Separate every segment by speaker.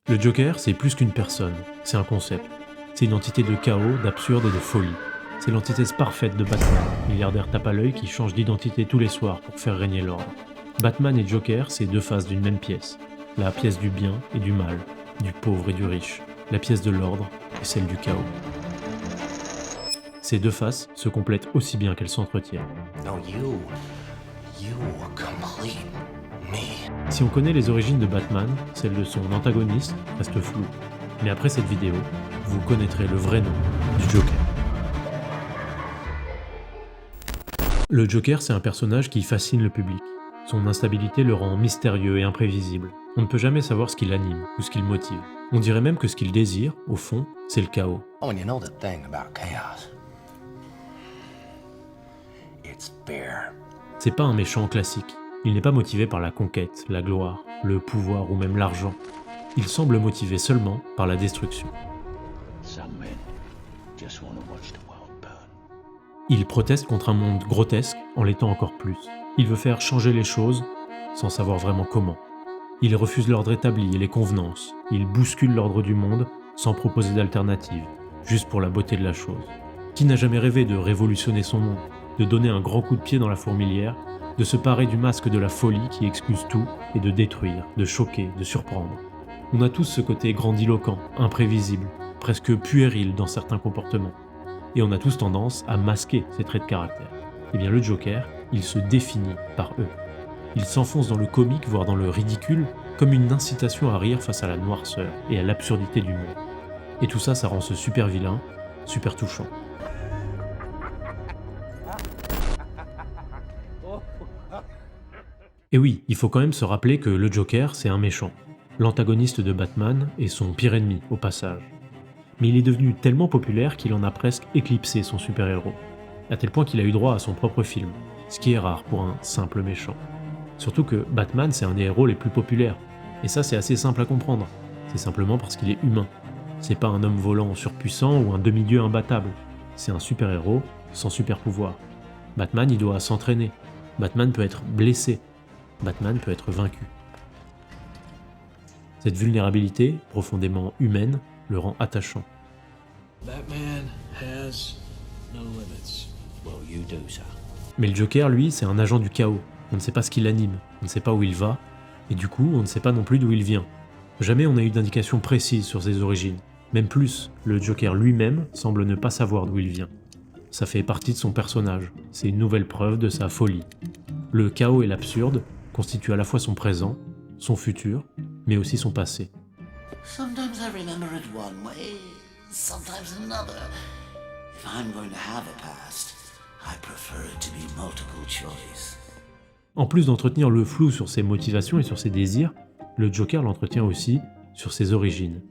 Speaker 1: Le Joker, c'est plus qu'une personne, c'est un concept. C'est une entité de chaos, d'absurde et de folie. C'est l'antithèse parfaite de Batman, milliardaire tape à l'œil qui change d'identité tous les soirs pour faire régner l'ordre. Batman et Joker, c'est deux faces d'une même pièce. La pièce du bien et du mal, du pauvre et du riche. La pièce de l'ordre et celle du chaos. Ces deux faces se complètent aussi bien qu'elles s'entretiennent.
Speaker 2: No, you complete me.
Speaker 1: Si on connaît les origines de Batman, celle de son antagoniste reste floue. Mais après cette vidéo, vous connaîtrez le vrai nom du Joker. Le Joker, c'est un personnage qui fascine le public. Son instabilité le rend mystérieux et imprévisible. On ne peut jamais savoir ce qui l'anime ou ce qui le motive. On dirait même que ce qu'il désire, au fond, c'est le chaos.
Speaker 2: Oh, and you know the thing about chaos? It's fear.
Speaker 1: C'est pas un méchant classique. Il n'est pas motivé par la conquête, la gloire, le pouvoir ou même l'argent. Il semble motivé seulement par la destruction.
Speaker 3: Some men just want to watch the world burn.
Speaker 1: Il proteste contre un monde grotesque en l'étant encore plus. Il veut faire changer les choses sans savoir vraiment comment. Il refuse l'ordre établi et les convenances. Il bouscule l'ordre du monde sans proposer d'alternative, juste pour la beauté de la chose. Qui n'a jamais rêvé de révolutionner son monde, de donner un grand coup de pied dans la fourmilière, de se parer du masque de la folie qui excuse tout et de détruire, de choquer, de surprendre. On a tous ce côté grandiloquent, imprévisible, presque puéril dans certains comportements. Et on a tous tendance à masquer ces traits de caractère. Eh bien le Joker, il se définit par eux. Il s'enfonce dans le comique, voire dans le ridicule, comme une incitation à rire face à la noirceur et à l'absurdité du monde. Et tout ça, ça rend ce super vilain, super touchant. Et oui, il faut quand même se rappeler que le Joker, c'est un méchant. L'antagoniste de Batman et son pire ennemi, au passage. Mais il est devenu tellement populaire qu'il en a presque éclipsé son super-héros. À tel point qu'il a eu droit à son propre film, ce qui est rare pour un simple méchant. Surtout que Batman, c'est un des héros les plus populaires. Et ça, c'est assez simple à comprendre. C'est simplement parce qu'il est humain. C'est pas un homme volant surpuissant ou un demi-dieu imbattable. C'est un super-héros sans super-pouvoir. Batman, il doit s'entraîner. Batman peut être blessé. Batman peut être vaincu. Cette vulnérabilité, profondément humaine, le rend attachant.
Speaker 3: Batman has no limits. Well, you do, sir.
Speaker 1: Mais le Joker, lui, c'est un agent du chaos. On ne sait pas ce qui l'anime, on ne sait pas où il va, et du coup, on ne sait pas non plus d'où il vient. Jamais on n'a eu d'indication précise sur ses origines. Même plus, le Joker lui-même semble ne pas savoir d'où il vient. Ça fait partie de son personnage, c'est une nouvelle preuve de sa folie. Le chaos et l'absurde constituent à la fois son présent, son futur, mais aussi son passé.
Speaker 4: Sometimes I remember it one way, sometimes another. If I'm going to have a past, I prefer it to be multiple choice.
Speaker 1: En plus d'entretenir le flou sur ses motivations et sur ses désirs, le Joker l'entretient aussi sur ses origines.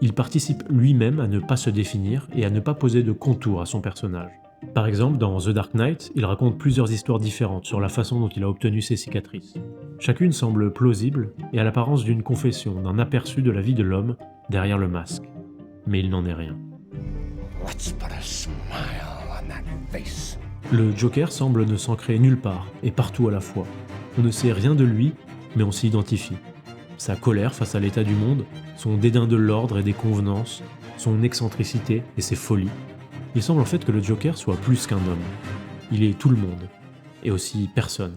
Speaker 1: Il participe lui-même à ne pas se définir et à ne pas poser de contours à son personnage. Par exemple, dans The Dark Knight, il raconte plusieurs histoires différentes sur la façon dont il a obtenu ses cicatrices. Chacune semble plausible et a l'apparence d'une confession, d'un aperçu de la vie de l'homme derrière le masque. Mais il n'en est rien.
Speaker 2: Let's put a smile on that face.
Speaker 1: Le Joker semble ne s'ancrer nulle part et partout à la fois. On ne sait rien de lui, mais on s'y identifie. Sa colère face à l'état du monde, son dédain de l'ordre et des convenances, son excentricité et ses folies. Il semble en fait que le Joker soit plus qu'un homme. Il est tout le monde, et aussi personne.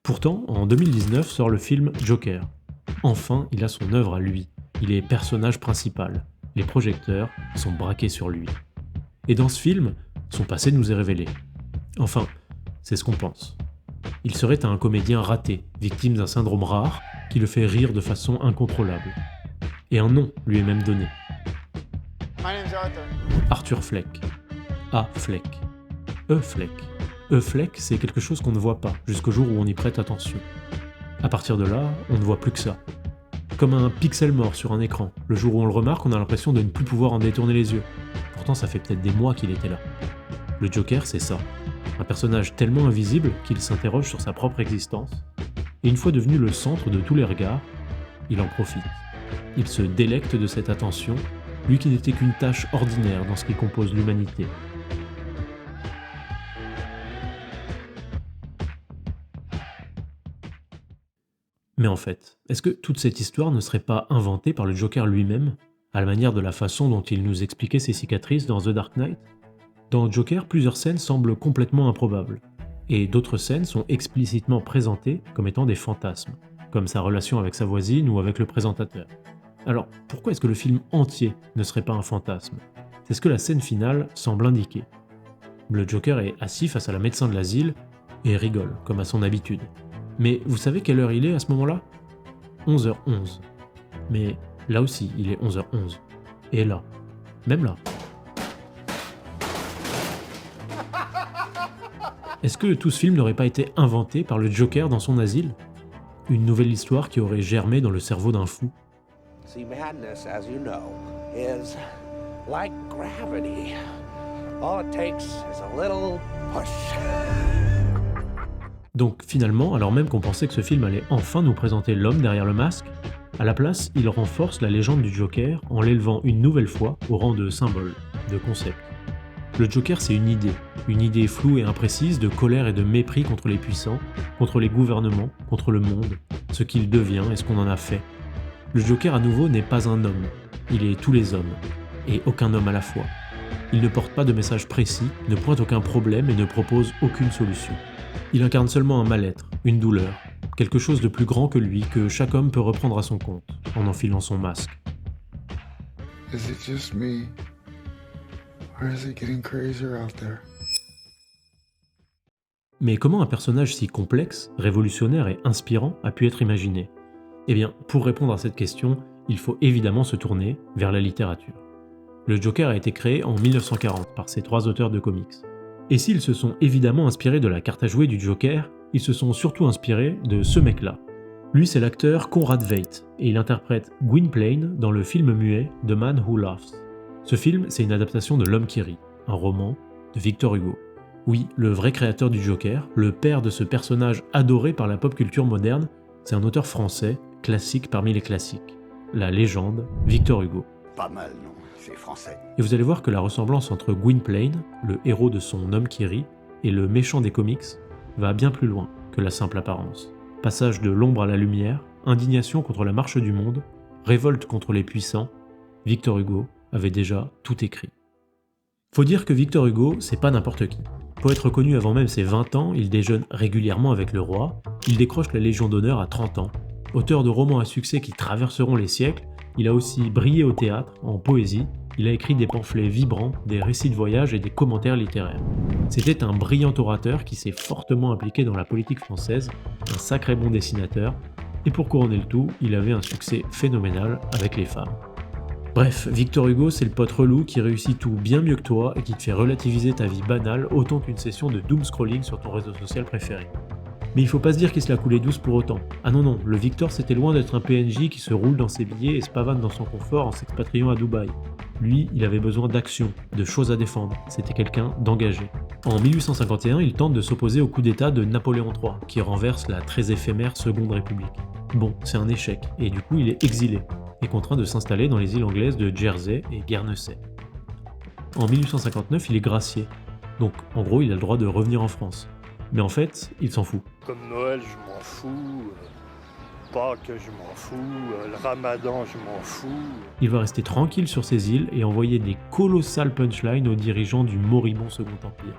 Speaker 1: Pourtant, en 2019 sort le film Joker. Enfin, il a son œuvre à lui. Il est personnage principal. Les projecteurs sont braqués sur lui. Et dans ce film, son passé nous est révélé. Enfin, c'est ce qu'on pense. Il serait un comédien raté, victime d'un syndrome rare qui le fait rire de façon incontrôlable. Et un nom lui est même donné.
Speaker 5: My name's Arthur.
Speaker 1: Arthur Fleck. A. Fleck. E. Fleck. E. Fleck, c'est quelque chose qu'on ne voit pas, jusqu'au jour où on y prête attention. À partir de là, on ne voit plus que ça. Comme un pixel mort sur un écran. Le jour où on le remarque, on a l'impression de ne plus pouvoir en détourner les yeux. Pourtant, ça fait peut-être des mois qu'il était là. Le Joker, c'est ça. Un personnage tellement invisible qu'il s'interroge sur sa propre existence. Et une fois devenu le centre de tous les regards, il en profite. Il se délecte de cette attention, lui qui n'était qu'une tâche ordinaire dans ce qui compose l'humanité. Mais en fait, est-ce que toute cette histoire ne serait pas inventée par le Joker lui-même, à la manière de la façon dont il nous expliquait ses cicatrices dans The Dark Knight? Dans Joker, plusieurs scènes semblent complètement improbables, et d'autres scènes sont explicitement présentées comme étant des fantasmes, comme sa relation avec sa voisine ou avec le présentateur. Alors, pourquoi est-ce que le film entier ne serait pas un fantasme? C'est ce que la scène finale semble indiquer. Le Joker est assis face à la médecin de l'asile et rigole, comme à son habitude. Mais vous savez quelle heure il est à ce moment-là? 11h11. Mais là aussi, il est 11h11. Et là, même là. Est-ce que tout ce film n'aurait pas été inventé par le Joker dans son asile? Une nouvelle histoire qui aurait germé dans le cerveau d'un fou?
Speaker 2: See, madness, as you know, is like gravity. All it takes is a little push.
Speaker 1: Donc finalement, alors même qu'on pensait que ce film allait enfin nous présenter l'homme derrière le masque, à la place, il renforce la légende du Joker en l'élevant une nouvelle fois au rang de symbole, de concept. Le Joker, c'est une idée floue et imprécise de colère et de mépris contre les puissants, contre les gouvernements, contre le monde, ce qu'il devient et ce qu'on en a fait. Le Joker à nouveau n'est pas un homme, il est tous les hommes, et aucun homme à la fois. Il ne porte pas de message précis, ne pointe aucun problème et ne propose aucune solution. Il incarne seulement un mal-être, une douleur, quelque chose de plus grand que lui que chaque homme peut reprendre à son compte, en enfilant son masque.
Speaker 5: Is it just me? Or is it getting crazier out there?
Speaker 1: Mais comment un personnage si complexe, révolutionnaire et inspirant a pu être imaginé? Eh bien, pour répondre à cette question, il faut évidemment se tourner vers la littérature. Le Joker a été créé en 1940 par ces trois auteurs de comics. Et s'ils se sont évidemment inspirés de la carte à jouer du Joker, ils se sont surtout inspirés de ce mec-là. Lui, c'est l'acteur Conrad Veidt, et il interprète Gwynplaine dans le film muet The Man Who Laughs. Ce film, c'est une adaptation de L'Homme qui rit, un roman de Victor Hugo. Oui, le vrai créateur du Joker, le père de ce personnage adoré par la pop culture moderne, c'est un auteur français, classique parmi les classiques. La légende Victor Hugo.
Speaker 6: Pas mal, non? C'est français.
Speaker 1: Et vous allez voir que la ressemblance entre Gwynplaine, le héros de son Homme qui rit, et le méchant des comics, va bien plus loin que la simple apparence. Passage de l'ombre à la lumière, indignation contre la marche du monde, révolte contre les puissants, Victor Hugo avait déjà tout écrit. Faut dire que Victor Hugo, c'est pas n'importe qui. Poète reconnu avant même ses 20 ans, il déjeune régulièrement avec le roi, il décroche la Légion d'honneur à 30 ans. Auteur de romans à succès qui traverseront les siècles, il a aussi brillé au théâtre, en poésie, il a écrit des pamphlets vibrants, des récits de voyage et des commentaires littéraires. C'était un brillant orateur qui s'est fortement impliqué dans la politique française, un sacré bon dessinateur, et pour couronner le tout, il avait un succès phénoménal avec les femmes. Bref, Victor Hugo, c'est le pote relou qui réussit tout bien mieux que toi et qui te fait relativiser ta vie banale autant qu'une session de doom scrolling sur ton réseau social préféré. Mais il faut pas se dire qu'il se la coulait douce pour autant. Ah non, le Victor c'était loin d'être un PNJ qui se roule dans ses billets et se pavane dans son confort en s'expatriant à Dubaï. Lui, il avait besoin d'action, de choses à défendre, c'était quelqu'un d'engagé. En 1851, il tente de s'opposer au coup d'état de Napoléon III, qui renverse la très éphémère Seconde République. Bon, c'est un échec, et du coup il est exilé, et contraint de s'installer dans les îles anglaises de Jersey et Guernesey. En 1859, il est gracié, donc en gros il a le droit de revenir en France. Mais en fait, il s'en fout.
Speaker 7: Comme Noël, je m'en fous. Pâques, je m'en fous. Le Ramadan, je m'en fous.
Speaker 1: Il va rester tranquille sur ses îles et envoyer des colossales punchlines aux dirigeants du moribond Second Empire.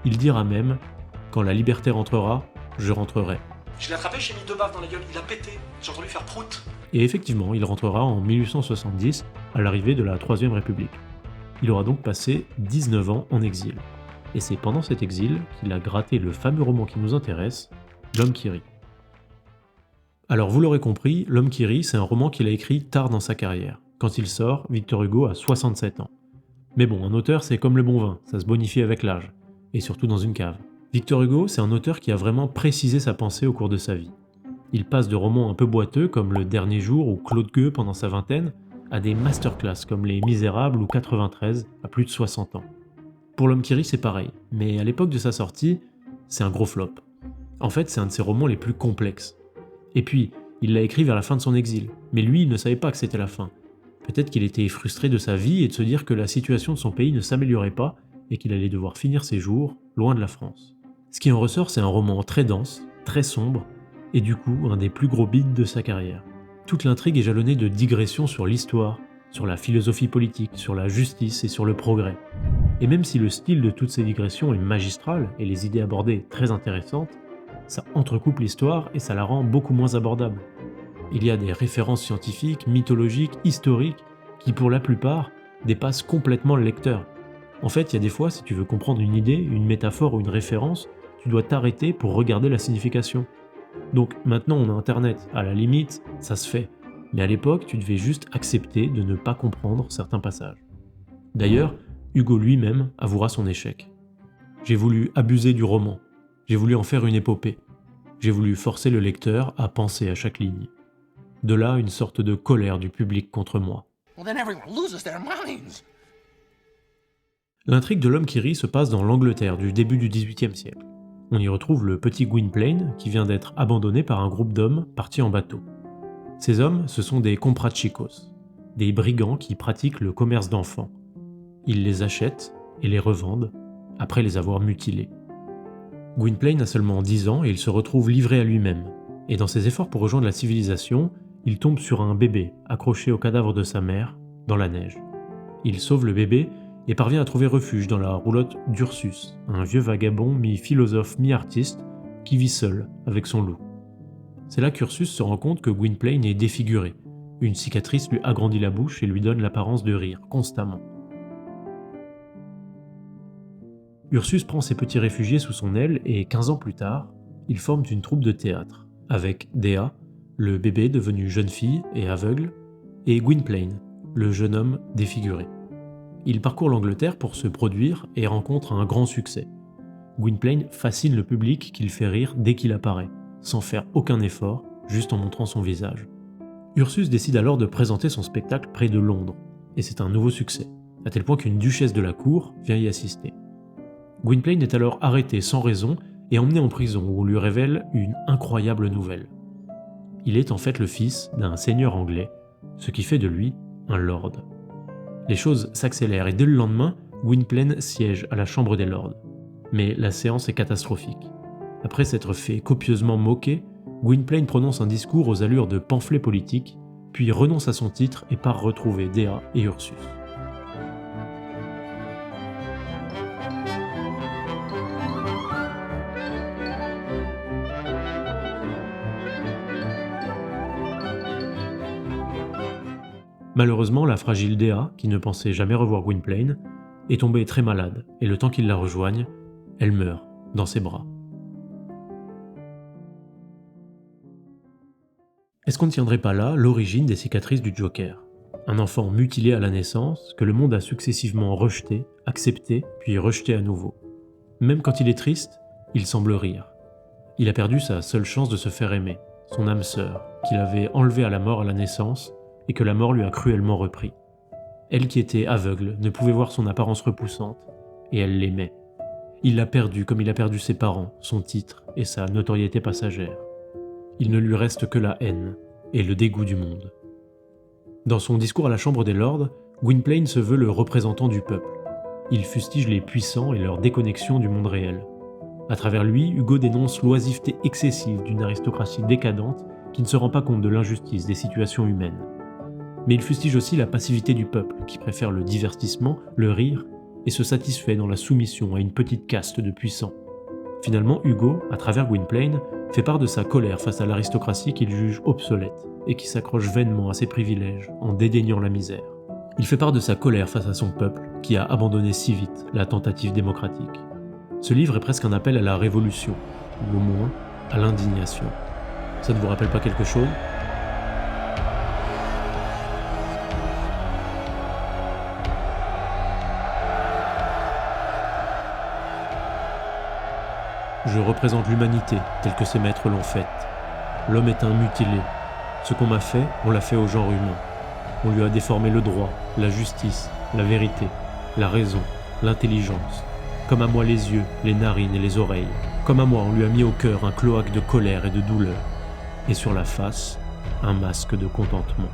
Speaker 1: Il dira même « Quand la liberté rentrera, je rentrerai ».
Speaker 8: Je l'ai attrapé, j'ai mis 2 baffes dans la gueule, il a pété. J'ai entendu faire prout.
Speaker 1: Et effectivement, il rentrera en 1870 à l'arrivée de la Troisième République. Il aura donc passé 19 ans en exil. Et c'est pendant cet exil qu'il a gratté le fameux roman qui nous intéresse, L'Homme qui rit. Alors vous l'aurez compris, L'Homme qui rit, c'est un roman qu'il a écrit tard dans sa carrière. Quand il sort, Victor Hugo a 67 ans. Mais bon, un auteur c'est comme le bon vin, ça se bonifie avec l'âge, et surtout dans une cave. Victor Hugo, c'est un auteur qui a vraiment précisé sa pensée au cours de sa vie. Il passe de romans un peu boiteux comme Le Dernier Jour ou Claude Gueux pendant sa vingtaine, à des masterclass comme Les Misérables ou 93 à plus de 60 ans. Pour L'Homme qui rit, c'est pareil, mais à l'époque de sa sortie, c'est un gros flop. En fait, c'est un de ses romans les plus complexes. Et puis, il l'a écrit vers la fin de son exil, mais lui, il ne savait pas que c'était la fin. Peut-être qu'il était frustré de sa vie et de se dire que la situation de son pays ne s'améliorait pas et qu'il allait devoir finir ses jours loin de la France. Ce qui en ressort, c'est un roman très dense, très sombre, et du coup un des plus gros beats de sa carrière. Toute l'intrigue est jalonnée de digressions sur l'histoire, sur la philosophie politique, sur la justice et sur le progrès. Et même si le style de toutes ces digressions est magistral et les idées abordées très intéressantes, ça entrecoupe l'histoire et ça la rend beaucoup moins abordable. Il y a des références scientifiques, mythologiques, historiques, qui pour la plupart dépassent complètement le lecteur. En fait, il y a des fois, si tu veux comprendre une idée, une métaphore ou une référence, tu dois t'arrêter pour regarder la signification. Donc maintenant on a internet, à la limite, ça se fait. Mais à l'époque, tu devais juste accepter de ne pas comprendre certains passages. D'ailleurs, Hugo lui-même avouera son échec. J'ai voulu abuser du roman. J'ai voulu en faire une épopée. J'ai voulu forcer le lecteur à penser à chaque ligne. De là, une sorte de colère du public contre moi.
Speaker 2: Well, then everyone loses their minds.
Speaker 1: L'intrigue de l'homme qui rit se passe dans l'Angleterre du début du XVIIIe siècle. On y retrouve le petit Gwynplaine qui vient d'être abandonné par un groupe d'hommes partis en bateau. Ces hommes, ce sont des comprachicos, des brigands qui pratiquent le commerce d'enfants. Ils les achètent et les revendent après les avoir mutilés. Gwynplaine a seulement 10 ans et il se retrouve livré à lui-même. Et dans ses efforts pour rejoindre la civilisation, il tombe sur un bébé accroché au cadavre de sa mère dans la neige. Il sauve le bébé et parvient à trouver refuge dans la roulotte d'Ursus, un vieux vagabond mi-philosophe mi-artiste qui vit seul avec son loup. C'est là qu'Ursus se rend compte que Gwynplaine est défiguré. Une cicatrice lui agrandit la bouche et lui donne l'apparence de rire constamment. Ursus prend ses petits réfugiés sous son aile et 15 ans plus tard, ils forment une troupe de théâtre, avec Dea, le bébé devenu jeune fille et aveugle, et Gwynplaine, le jeune homme défiguré. Il parcourt l'Angleterre pour se produire et rencontre un grand succès. Gwynplaine fascine le public qu'il fait rire dès qu'il apparaît, sans faire aucun effort, juste en montrant son visage. Ursus décide alors de présenter son spectacle près de Londres, et c'est un nouveau succès, à tel point qu'une duchesse de la cour vient y assister. Gwynplaine est alors arrêté sans raison et emmené en prison où on lui révèle une incroyable nouvelle. Il est en fait le fils d'un seigneur anglais, ce qui fait de lui un lord. Les choses s'accélèrent et dès le lendemain, Gwynplaine siège à la Chambre des Lords. Mais la séance est catastrophique. Après s'être fait copieusement moquer, Gwynplaine prononce un discours aux allures de pamphlet politique, puis renonce à son titre et part retrouver Dea et Ursus. Malheureusement, la fragile Dea, qui ne pensait jamais revoir Gwynplaine, est tombée très malade, et le temps qu'il la rejoigne, elle meurt dans ses bras. Est-ce qu'on ne tiendrait pas là l'origine des cicatrices du Joker ? Un enfant mutilé à la naissance, que le monde a successivement rejeté, accepté, puis rejeté à nouveau. Même quand il est triste, il semble rire. Il a perdu sa seule chance de se faire aimer, son âme sœur, qu'il avait enlevée à la mort à la naissance, et que la mort lui a cruellement repris. Elle qui était aveugle ne pouvait voir son apparence repoussante, et elle l'aimait. Il l'a perdue comme il a perdu ses parents, son titre et sa notoriété passagère. Il ne lui reste que la haine et le dégoût du monde. Dans son discours à la Chambre des Lords, Gwynplaine se veut le représentant du peuple. Il fustige les puissants et leur déconnexion du monde réel. À travers lui, Hugo dénonce l'oisiveté excessive d'une aristocratie décadente qui ne se rend pas compte de l'injustice des situations humaines. Mais il fustige aussi la passivité du peuple, qui préfère le divertissement, le rire, et se satisfait dans la soumission à une petite caste de puissants. Finalement, Hugo, à travers Gwynplaine, fait part de sa colère face à l'aristocratie qu'il juge obsolète, et qui s'accroche vainement à ses privilèges, en dédaignant la misère. Il fait part de sa colère face à son peuple, qui a abandonné si vite la tentative démocratique. Ce livre est presque un appel à la révolution, ou au moins à l'indignation. Ça ne vous rappelle pas quelque chose ? Je représente l'humanité telle que ses maîtres l'ont faite. L'homme est un mutilé. Ce qu'on m'a fait, on l'a fait au genre humain. On lui a déformé le droit, la justice, la vérité, la raison, l'intelligence. Comme à moi les yeux, les narines et les oreilles. Comme à moi on lui a mis au cœur un cloaque de colère et de douleur. Et sur la face, un masque de contentement.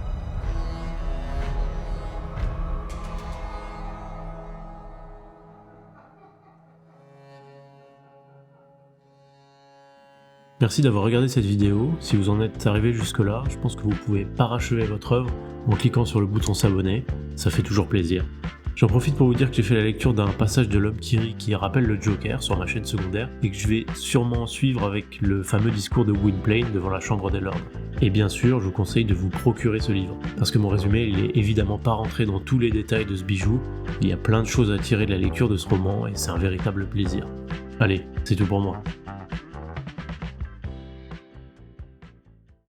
Speaker 1: Merci d'avoir regardé cette vidéo. Si vous en êtes arrivé jusque-là, je pense que vous pouvez parachever votre œuvre en cliquant sur le bouton s'abonner, ça fait toujours plaisir. J'en profite pour vous dire que j'ai fait la lecture d'un passage de l'homme qui rit qui rappelle le Joker sur ma chaîne secondaire et que je vais sûrement suivre avec le fameux discours de Gwynplaine devant la Chambre des Lords. Et bien sûr, je vous conseille de vous procurer ce livre, parce que mon résumé, il est évidemment pas rentré dans tous les détails de ce bijou, il y a plein de choses à tirer de la lecture de ce roman et c'est un véritable plaisir. Allez, c'est tout pour moi.